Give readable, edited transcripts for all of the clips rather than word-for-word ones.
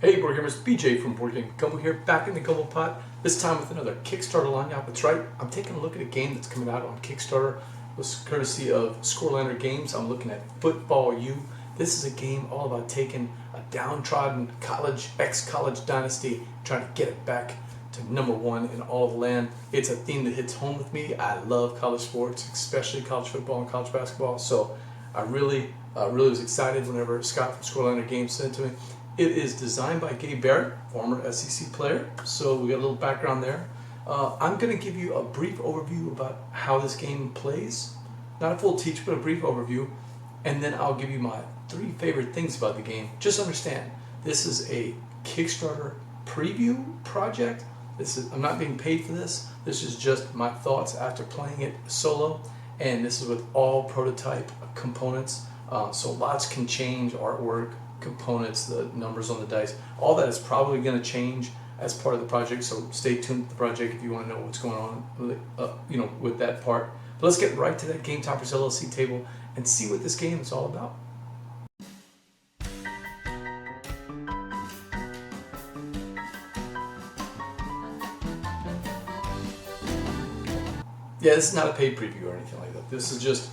Hey board gamers, BJ from Board Game Gumbo here, back in the Gumbo Pot, this time with another Kickstarter Lagniappe. That's right, I'm taking a look at a game that's coming out on Kickstarter. This is courtesy of Scorelander Games. I'm looking at Football U. This is a game all about taking a downtrodden ex-college dynasty, trying to get it back to #1 in all of the land. It's a theme that hits home with me. I love college sports, especially college football and college basketball, so I really was excited whenever Scott from Scorelander Games sent it to me. It is designed by Gabe Barrett, former SEC player, so we got a little background there. I'm going to give you a brief overview about how this game plays. Not a full teach, but a brief overview. And then I'll give you my 3 favorite things about the game. Just understand, this is a Kickstarter preview project. I'm not being paid for this. This is just my thoughts after playing it solo. And this is with all prototype components. So lots can change, artwork, components, the numbers on the dice, all that is probably going to change as part of the project, so stay tuned to the project if you want to know what's going on with that part. But let's get right to that Game Toppers LLC table and see what this game is all about. Yeah, this is not a paid preview or anything like that. This is just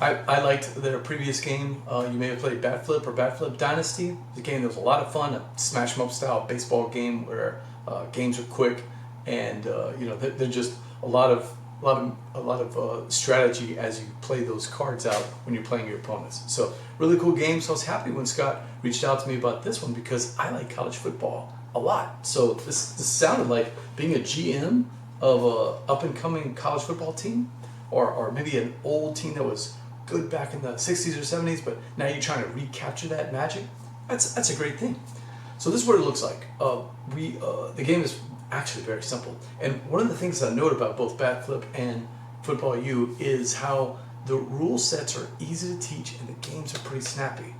I liked their previous game. You may have played Bat Flip or Bat Flip Dynasty. The game that was a lot of fun, a smash 'em up style baseball game where games are quick and they're just a lot of strategy as you play those cards out when you're playing your opponents. So really cool game. So I was happy when Scott reached out to me about this one because I like college football a lot. So this sounded like being a GM of a up and coming college football team, or maybe an old team that was good back in the 60s or 70s, but now you're trying to recapture that magic. That's a great thing. So this is what it looks like. The game is actually very simple. And one of the things I note about both Bat Flip and Football U is how the rule sets are easy to teach and the games are pretty snappy.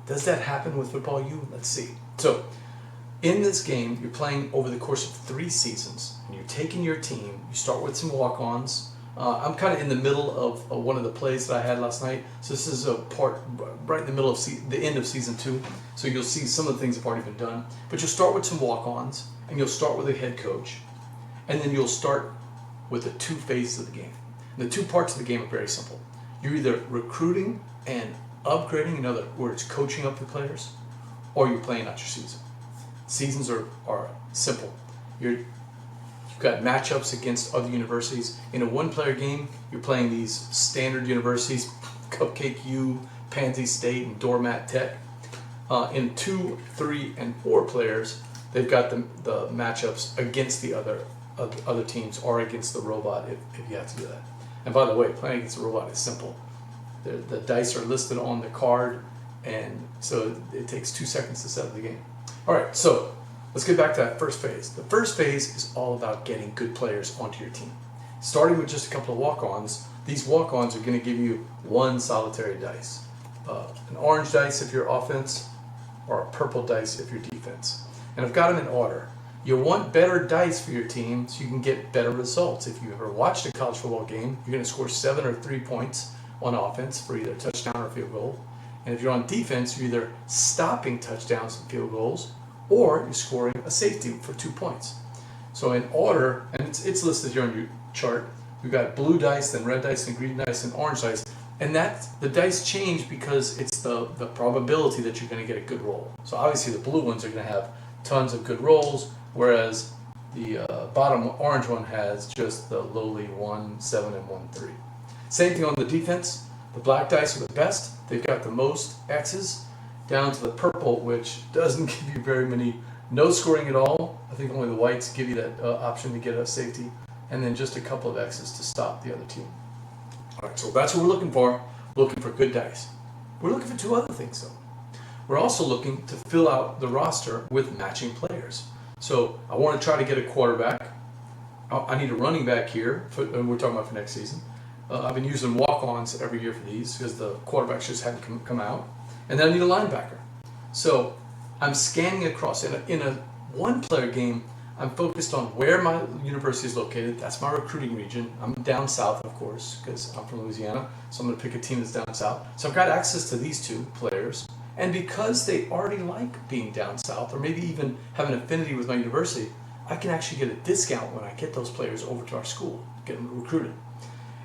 Does that happen with Football U? Let's see. So in this game, you're playing over the course of 3 seasons, and you're taking your team. You start with some walk-ons. I'm kind of in the middle of one of the plays that I had last night. So this is a part right in the middle of the end of season 2. So you'll see some of the things have already been done. But you'll start with some walk-ons, and you'll start with a head coach. And then you'll start with the 2 phases of the game. And the 2 parts of the game are very simple. You're either recruiting and upgrading, in other words, coaching up the players, or you're playing out your season. Seasons are simple. You've got matchups against other universities. In a 1-player game, you're playing these standard universities, Cupcake U, Pansy State, and Doormat Tech. In 2, 3, and 4 players, they've got the matchups against the other teams or against the robot if you have to do that. And by the way, playing against the robot is simple. The dice are listed on the card, and so it takes 2 seconds to set up the game. All right, so let's get back to that first phase. The first phase is all about getting good players onto your team. Starting with just a couple of walk-ons, these walk-ons are going to give you 1 solitary dice. An orange dice if you're offense, or a purple dice if you're defense. And I've got them in order. You'll want better dice for your team so you can get better results. If you ever watched a college football game, you're going to score 7 or 3 points on offense for either a touchdown or a field goal. And if you're on defense, you're either stopping touchdowns and field goals, or you're scoring a safety for 2 points. So in order, and it's listed here on your chart, we've got blue dice, then red dice, and green dice, and orange dice. And the dice change because it's the probability that you're going to get a good roll. So obviously the blue ones are going to have tons of good rolls, whereas the bottom orange one has just the lowly 1, 7, and 1, 3. Same thing on the defense. The black dice are the best. They've got the most X's, down to the purple, which doesn't give you very many, no scoring at all. I think only the whites give you that option to get a safety, and then just a couple of X's to stop the other team. All right, so that's what we're looking for. We're looking for good dice. We're looking for 2 other things, though. We're also looking to fill out the roster with matching players. So I want to try to get a quarterback. I need a running back here, and we're talking about for next season. I've been using walk-ons every year for these because the quarterbacks just haven't come out. And then I need a linebacker. So I'm scanning across. In a 1-player game, I'm focused on where my university is located. That's my recruiting region. I'm down south, of course, because I'm from Louisiana. So I'm going to pick a team that's down south. So I've got access to these 2 players. And because they already like being down south, or maybe even have an affinity with my university, I can actually get a discount when I get those players over to our school, get them recruited.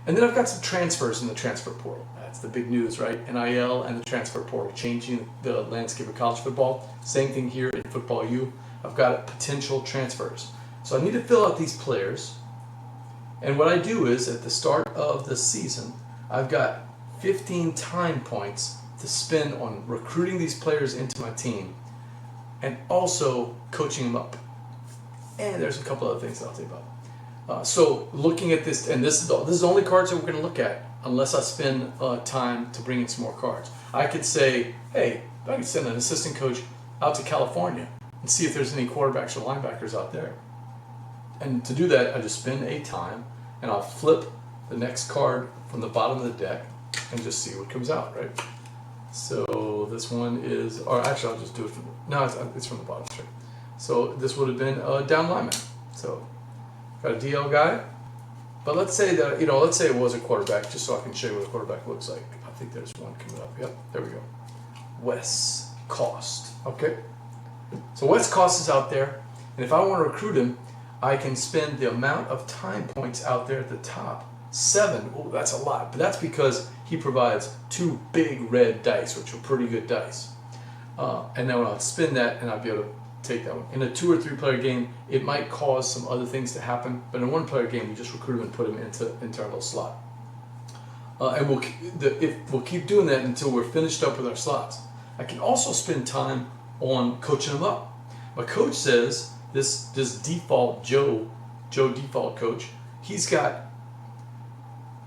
And then I've got some transfers in the transfer portal. That's the big news, right? NIL and the transfer portal, changing the landscape of college football. Same thing here in Football U. I've got potential transfers. So I need to fill out these players. And what I do is, at the start of the season, I've got 15 time points to spend on recruiting these players into my team and also coaching them up. And there's a couple other things that I'll tell you about. So looking at this, and this is the only cards that we're going to look at unless I spend time to bring in some more cards. I could say, hey, I could send an assistant coach out to California and see if there's any quarterbacks or linebackers out there. And to do that, I just spend a time and I'll flip the next card from the bottom of the deck and just see what comes out, right? So this one is, or actually I'll just do it from, no, it's from the bottom, sure. So this would have been a down lineman. So got a DL guy, but let's say that, let's say it was a quarterback, just so I can show you what a quarterback looks like. I think there's one coming up. Yep, there we go. Wes Cost, okay? So Wes Cost is out there, and if I want to recruit him, I can spend the amount of time points out there at the top. 7, oh, that's a lot, but that's because he provides 2 big red dice, which are pretty good dice. And then I'll spin that, and I'll be able to take that one. In a 2 or 3 player game, it might cause some other things to happen, but in a 1 player game, we just recruit him and put him into our little slot. And we'll keep doing that until we're finished up with our slots. I can also spend time on coaching them up. My coach says this default Joe default coach, he's got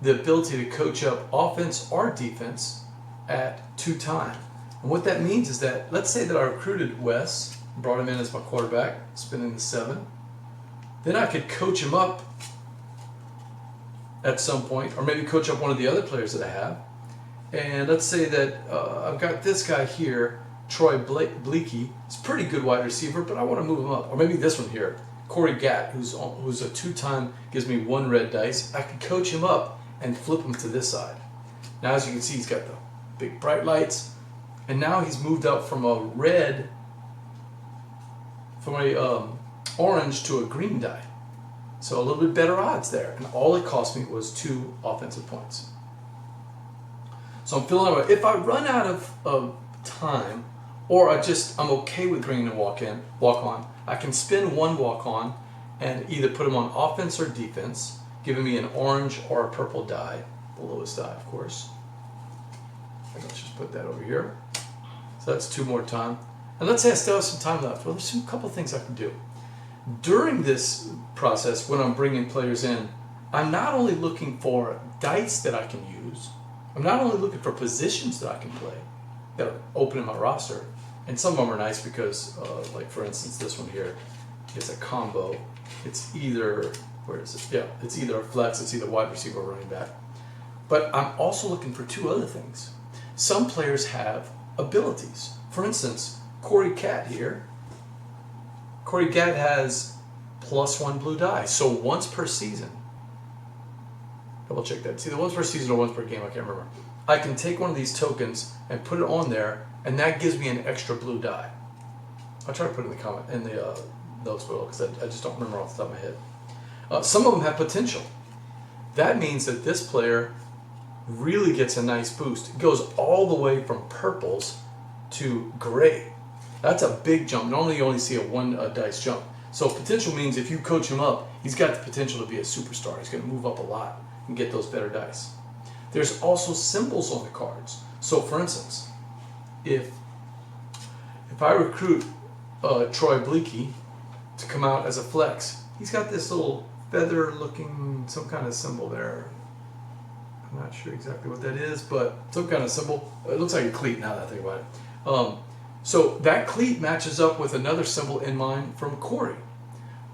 the ability to coach up offense or defense at 2 times. And what that means is that, let's say that I recruited Wes, brought him in as my quarterback, spending the 7. Then I could coach him up at some point, or maybe coach up one of the other players that I have. And let's say that I've got this guy here, Troy Bleaky. He's a pretty good wide receiver, but I want to move him up. Or maybe this one here, Corey Gatt, who's a 2-time, gives me 1 red dice. I could coach him up and flip him to this side. Now, as you can see, he's got the big bright lights, and now he's moved up from a red, from a orange to a green die. So a little bit better odds there, and all it cost me was 2 offensive points. So I'm feeling out. If I run out of time, or I'm okay with bringing a walk on, I can spin 1 walk on and either put him on offense or defense, giving me an orange or a purple die, the lowest die, of course. Let's just put that over here. So that's 2 more time. And let's say I still have some time left. Well, there's a couple things I can do. During this process, when I'm bringing players in, I'm not only looking for dice that I can use, I'm not only looking for positions that I can play, that are open in my roster, and some of them are nice because, like for instance, this one here, it's a combo. It's either, where is it? Yeah, it's either a flex, it's either wide receiver or running back. But I'm also looking for 2 other things. Some players have abilities. For instance, Corey Gatt here. Corey Gatt has +1 blue die. So once per season, double check that. It's either once per season or once per game, I can't remember. I can take one of these tokens and put it on there, and that gives me an extra blue die. I'll try to put it in the notes below, because I just don't remember off the top of my head. Some of them have potential. That means that this player really gets a nice boost. It goes all the way from purples to gray. That's a big jump. Normally you only see a 1 dice jump. So potential means if you coach him up, he's got the potential to be a superstar. He's going to move up a lot and get those better dice. There's also symbols on the cards. So for instance, if I recruit Troy Bleaky to come out as a flex, he's got this little feather looking, some kind of symbol there. I'm not sure exactly what that is, but some kind of symbol. It looks like a cleat now that I think about it. So that cleat matches up with another symbol in mine from Corey.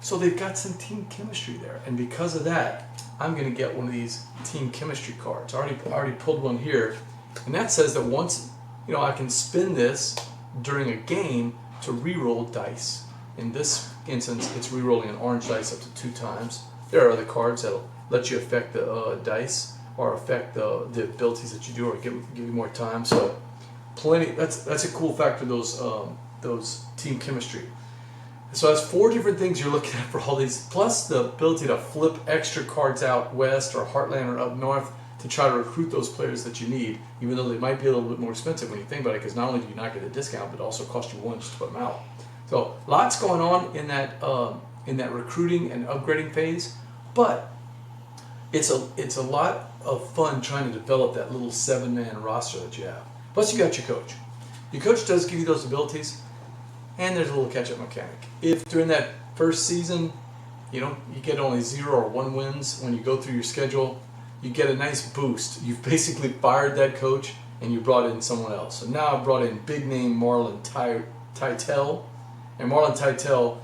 So they've got some team chemistry there. And because of that, I'm going to get one of these team chemistry cards. I already pulled one here. And that says that once, I can spin this during a game to re-roll dice. In this instance, it's re-rolling an orange dice up to 2 times. There are other cards that'll let you affect the dice or affect the abilities that you do, or give you more time. So plenty. That's a cool factor. Those team chemistry. So that's 4 different things you're looking at for all these, plus the ability to flip extra cards out west or Heartland or up north to try to recruit those players that you need, even though they might be a little bit more expensive when you think about it, because not only do you not get a discount, but it also costs you 1 just to put them out. So lots going on in that recruiting and upgrading phase, but it's a lot of fun trying to develop that little 7-man roster that you have. Plus you got your coach. Your coach does give you those abilities. And there's a little catch-up mechanic. If during that first season, you get only 0 or 1 wins when you go through your schedule, you get a nice boost. You've basically fired that coach and you brought in someone else. So now I've brought in big name Marlon Titel, and Marlon Titel,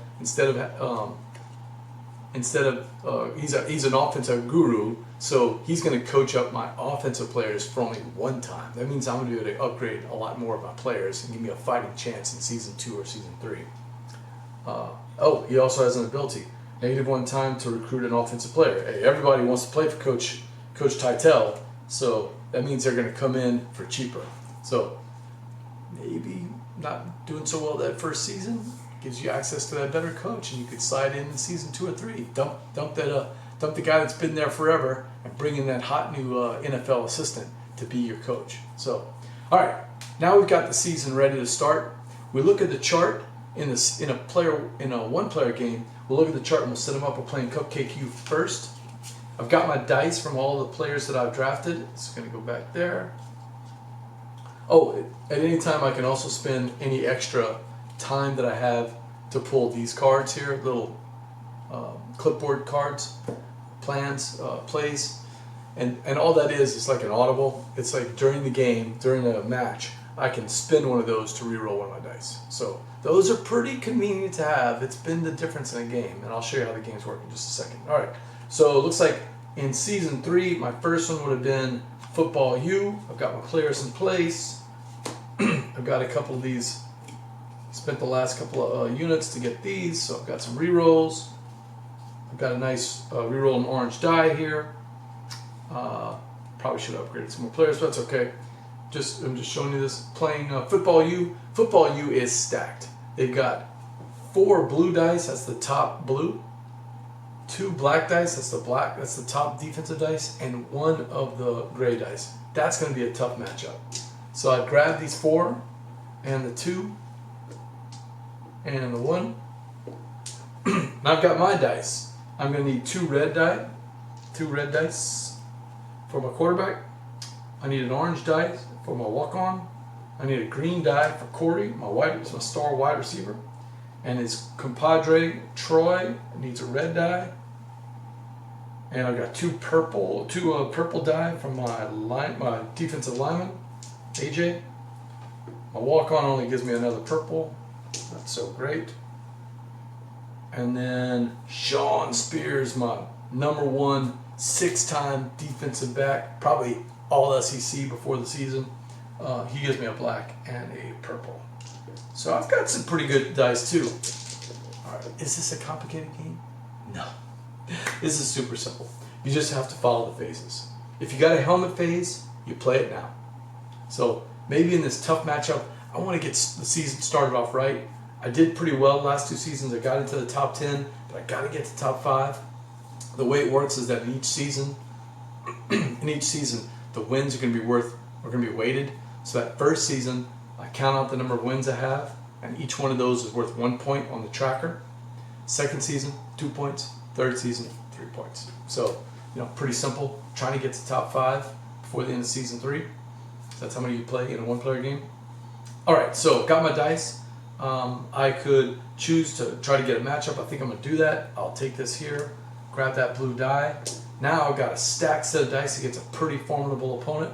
he's an offensive guru, so he's going to coach up my offensive players for only 1 time. That means I'm going to be able to upgrade a lot more of my players and give me a fighting chance in season 2 or season 3. He also has an ability, -1 time to recruit an offensive player. Hey, everybody wants to play for Coach Titel, so that means they're going to come in for cheaper. So maybe not doing so well that first season gives you access to that better coach, and you could slide in season 2 or 3. Dump the guy that's been there forever and bring in that hot new NFL assistant to be your coach. So, all right, now we've got the season ready to start. We look at the chart in a 1-player game. We'll look at the chart and we'll set them up. We're playing Cupcake U first. I've got my dice from all the players that I've drafted. It's going to go back there. At any time I can also spend any extra time that I have to pull these cards here, little clipboard cards, plans, plays, and all that is like an audible. It's like during the game, during a match, I can spin one of those to re-roll one of my dice. So those are pretty convenient to have. It's been the difference in a game, and I'll show you how the games work in just a second. All right, so it looks like in season 3, my first one would have been Football U. I've got my players in place. I've got a couple of these. Spent the last couple of units to get these, so I've got some re-rolls. I've got a nice re-roll and orange die here. Probably should have upgraded some more players, but that's okay. I'm just showing you this. Playing Football U. Football U is stacked. They've got 4 blue dice, that's the top blue. 2 black dice, that's the top defensive dice, and 1 of the gray dice. That's going to be a tough matchup. So I grabbed these 4 and the 2 and the 1. And I've got my dice. I'm going to need 2 red dice for my quarterback. I need an orange die for my walk-on. I need a green die for Corey, my star wide receiver. And his compadre, Troy, needs a red die. And I've got 2 purple die from my defensive lineman, AJ. My walk-on only gives me another purple. That's so great. And then Sean Spears, my number 1 6-time defensive back, probably all SEC before the season. He gives me a black and a purple. So I've got some pretty good dice too. All right, is this a complicated game? No. This is super simple. You just have to follow the phases. If you got a helmet phase, you play it now. So maybe in this tough matchup, I want to get the season started off right. I did pretty well the last 2 seasons. I got into the top 10, but I got to get to top 5. The way it works is that in each season, the wins are going to be weighted. So that first season, I count out the number of wins I have, and each one of those is worth 1 point on the tracker. Second season, 2 points. Third season, 3 points. So, pretty simple. Trying to get to top 5 before the end of season 3. That's how many you play in a 1-player game. All right, so got my dice. I could choose to try to get a matchup. I think I'm going to do that. I'll take this here, grab that blue die. Now I've got a stacked set of dice against a pretty formidable opponent.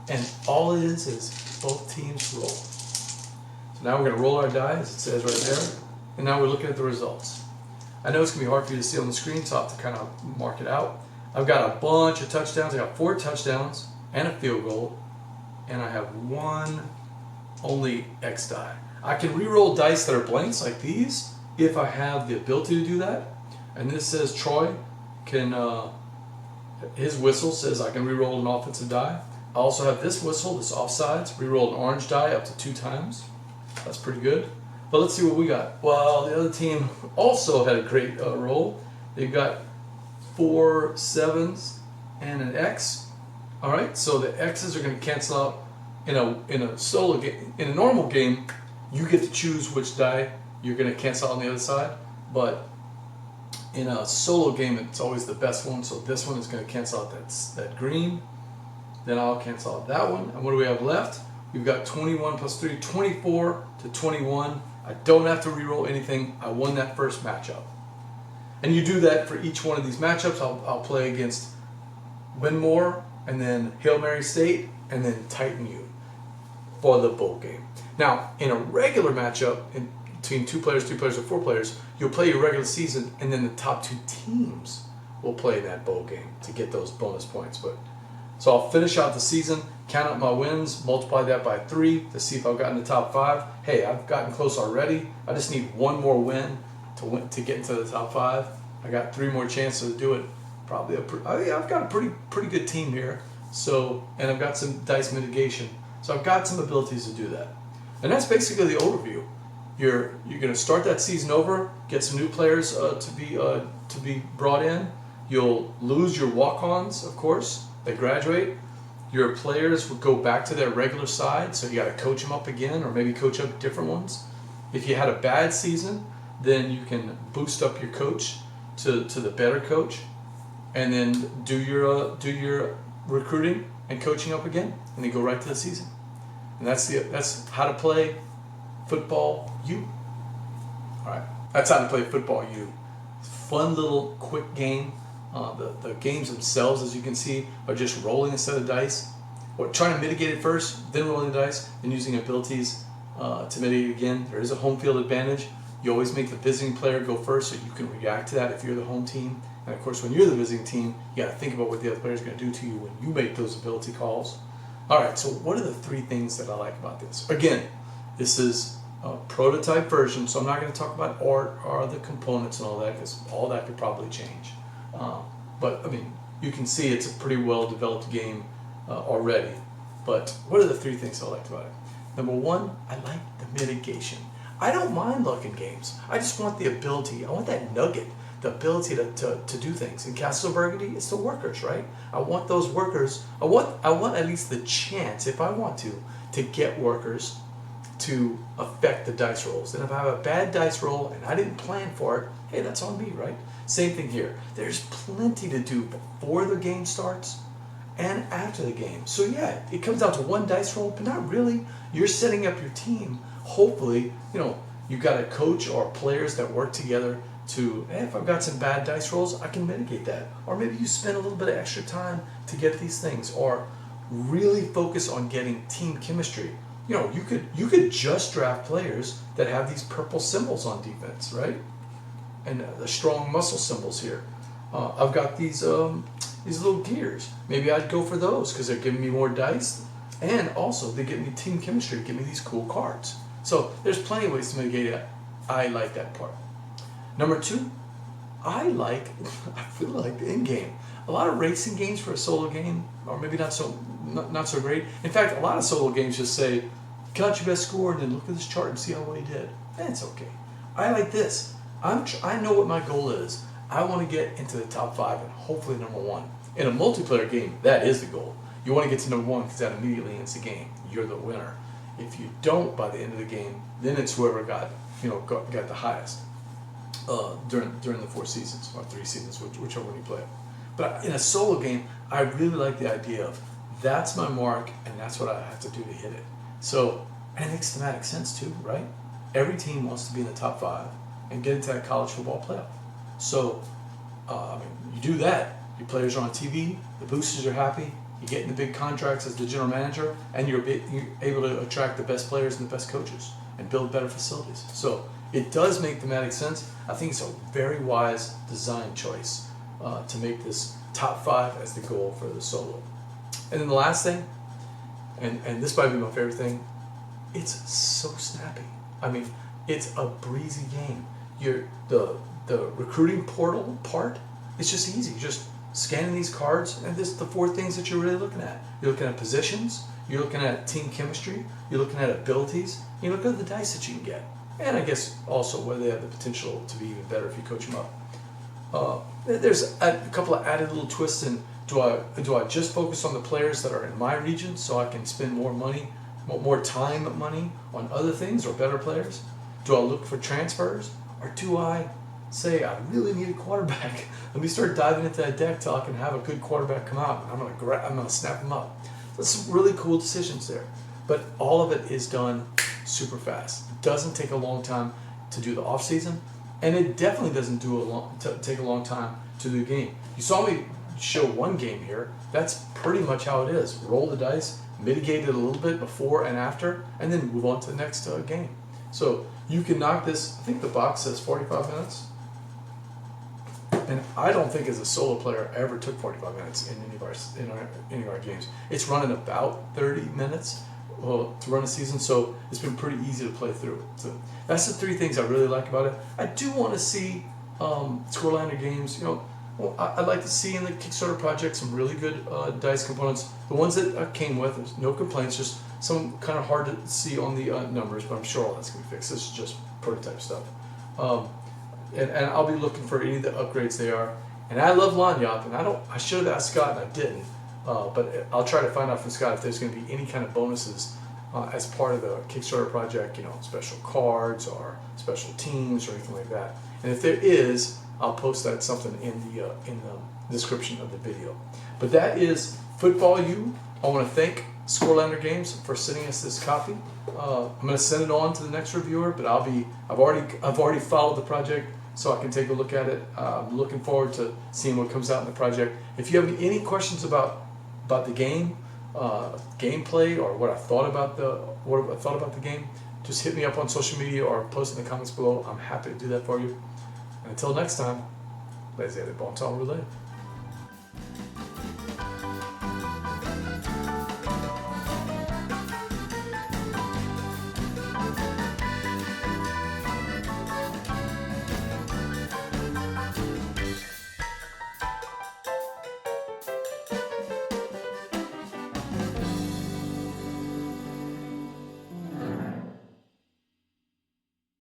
And all it is both teams roll. So now we're going to roll our die, as it says right there. And now we're looking at the results. I know it's going to be hard for you to see on the screen, so I'll have to kind of mark it out. I've got a bunch of touchdowns. I got 4 touchdowns and a field goal. And I have 1 only X die. I can re-roll dice that are blanks like these if I have the ability to do that. And this says Troy can, his whistle says I can re-roll an offensive die. I also have this whistle, this offsides. Reroll an orange die up to 2 times. That's pretty good. But let's see what we got. Well, the other team also had a great roll. They've got 4 7s and an X. All right, so the X's are going to cancel out in a solo game. In a normal game, you get to choose which die you're going to cancel out on the other side. But in a solo game, it's always the best one. So this one is going to cancel out that green. Then I'll cancel out that one. And what do we have left? We've got 21 plus 3, 24 to 21. I don't have to reroll anything. I won that first matchup. And you do that for each one of these matchups. I'll play against Winmore, and then Hail Mary State, and then Titan U for the bowl game. Now, in a regular matchup between 2 players, 3 players, or 4 players, you'll play your regular season, and then the top 2 teams will play that bowl game to get those bonus points. So I'll finish out the season, count up my wins, multiply that by 3 to see if I've gotten the top 5. Hey, I've gotten close already. I just need one more win to get into the top 5. I got 3 more chances to do it. Probably I've got a pretty good team here. So, and I've got some dice mitigation. So I've got some abilities to do that. And that's basically the overview. You're going to start that season over, get some new players to be brought in. You'll lose your walk-ons, of course. They graduate. Your players will go back to their regular side, so you got to coach them up again, or maybe coach up different ones. If you had a bad season, then you can boost up your coach to the better coach, and then do your recruiting and coaching up again, and then go right to the season. And that's how to play football U. All right, that's how to play football U. Fun little quick game. The games themselves, as you can see, are just rolling a set of dice, or trying to mitigate it first, then rolling the dice, and using abilities to mitigate it again. There is a home field advantage. You always make the visiting player go first, so you can react to that if you're the home team. And of course, when you're the visiting team, you got to think about what the other player is going to do to you when you make those ability calls. All right, so what are the 3 things that I like about this? Again, this is a prototype version, so I'm not going to talk about art or the components and all that, because all that could probably change. But I mean, you can see it's a pretty well developed game already. But what are the 3 things I liked about it? Number 1, I like the mitigation. I don't mind luck in games. I just want the ability. I want that nugget, the ability to do things. In Castle Burgundy, it's the workers, right? I want those workers. I want at least the chance, if I want to get workers to affect the dice rolls. And if I have a bad dice roll and I didn't plan for it, hey, that's on me, right? Same thing here. There's plenty to do before the game starts and after the game. So yeah, it comes down to 1 dice roll, but not really. You're setting up your team. Hopefully, you've got a coach or players that work together to, hey, if I've got some bad dice rolls, I can mitigate that. Or maybe you spend a little bit of extra time to get these things, or really focus on getting team chemistry. You could just draft players that have these purple symbols on defense, right? And the strong muscle symbols here. I've got these little gears. Maybe I'd go for those because they're giving me more dice, and also they give me team chemistry, give me these cool cards. So there's plenty of ways to mitigate it. I like that part. Number 2, I feel like the end game. A lot of racing games for a solo game, or maybe not so great. In fact, a lot of solo games just say, count your best score and then look at this chart and see how well you did. That's okay. I like this. I know what my goal is. I want to get into the top 5 and hopefully number 1. In a multiplayer game, that is the goal. You want to get to number 1 because that immediately ends the game. You're the winner. If you don't by the end of the game, then it's whoever got the highest during the 4 seasons or 3 seasons, whichever one you play. But in a solo game, I really like the idea of that's my mark and that's what I have to do to hit it. So, and it makes thematic sense too, right? Every team wants to be in the top 5 and get into that college football playoff. So, you do that. Your players are on TV, the boosters are happy, you get in the big contracts as the general manager, and you're able to attract the best players and the best coaches and build better facilities. So it does make thematic sense. I think it's a very wise design choice to make this top 5 as the goal for the solo. And then the last thing, and this might be my favorite thing, it's so snappy. I mean, it's a breezy game. The recruiting portal part, it's just easy. Just scanning these cards, and this is the 4 things that you're really looking at. You're looking at positions, you're looking at team chemistry, you're looking at abilities, you're looking at the dice that you can get. And I guess also whether they have the potential to be even better if you coach them up. There's a couple of added little twists in, do I just focus on the players that are in my region so I can spend more money, more time money on other things or better players? Do I look for transfers, or do I say I really need a quarterback? Let me start diving into that deck till I can have a good quarterback come out, and I'm gonna snap him up. There's some really cool decisions there, but all of it is done super fast. It doesn't take a long time to do the off season, and it definitely doesn't take a long time to do the game. You saw me show one game here. That's pretty much how it is. Roll the dice, mitigate it a little bit before and after, and then move on to the next game. So you can knock this. I think the box says 45 minutes. And I don't think as a solo player I ever took 45 minutes in any of our games. It's running about 30 minutes to run a season, so it's been pretty easy to play through. So that's the 3 things I really like about it. I do want to see Scorelander Games. I'd like to see in the Kickstarter project some really good dice components. The ones that came with, there's no complaints, just some kind of hard to see on the numbers, but I'm sure all that's going to be fixed. This is just prototype stuff. And I'll be looking for any of the upgrades they are. And I love Lagniappe, and I should have asked Scott, and I didn't. But I'll try to find out from Scott if there's going to be any kind of bonuses as part of the Kickstarter project, special cards or special teams or anything like that. And if there is, I'll post that something in the description of the video. But that is Football U. I want to thank Scorelander Games for sending us this copy. I'm going to send it on to the next reviewer, but I've already followed the project, so I can take a look at it. I'm looking forward to seeing what comes out in the project. If you have any questions about the game, gameplay, or what I thought about the game, just hit me up on social media or post in the comments below. I'm happy to do that for you. And until next time, let's get the bon temps roulette.